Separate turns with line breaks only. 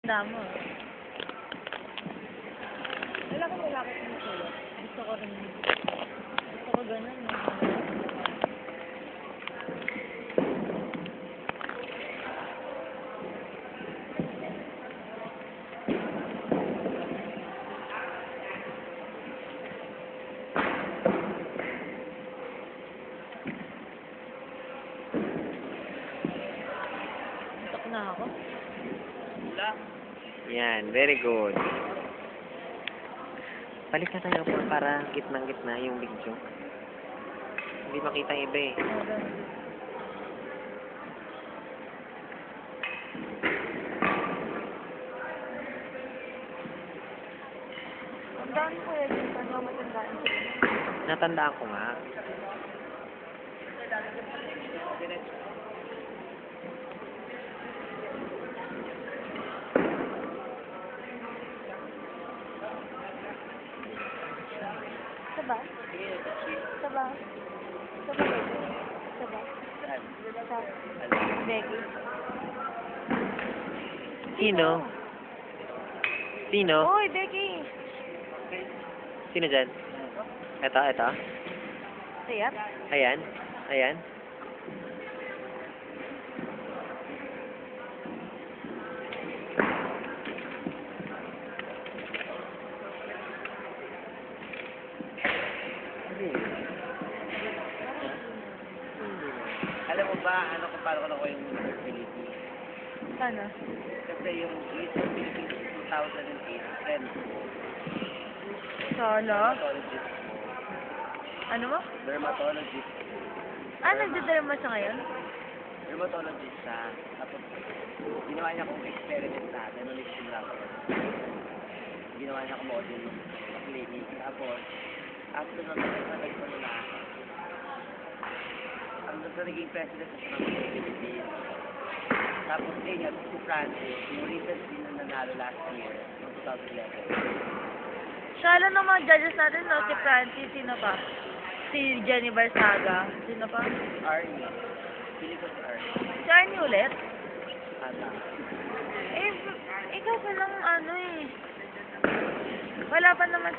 Damo. Wala kang lalaki sa musulo. Gusto ko rin. Gusto ko ganun. No? Gusto na ako.
Wala.
Yan, very good. Balik na tayo po para gitnang-gitna yung video. Hindi makita ang iba eh.
Tandaan ko eh. Paano matandaan ko?
Natandaan ko nga.
Saba? Saba? Saba Becky? Saba? Saba? Becky?
Sino? Sino?
Uy, Becky!
Sino dyan? Eto, eto.
Ayan?
Ayan. Ayan.
Alam mo ba, ano kung paano ko nakuha yung Philippines?
Sana?
Kasi yung Miss Philippines 2008, friend ko,
Solo?
dermatologist mo.
Ano mo?
Dermatologist.
Ah, nagdaderma siya ngayon?
Dermatologist siya. Tapos, ginawa niya akong experiment na, demolition lang. Ginawa niya akong model sa clinic. Tapos, after nun, nagpano na, hanggang sa naging president siya ng Philippines. Tapos, yun, si Francis, yung recently na nanalo last year, noong 2011.
Shala ng mga judges natin, no? Si Francis, sino pa? Si Jenny Barsaga. Sino pa?
Arnie. Pili ko si Arnie.
Si Arnie ulit?
Ata.
Eh, ikaw pa lang ano eh. Wala pa naman siyang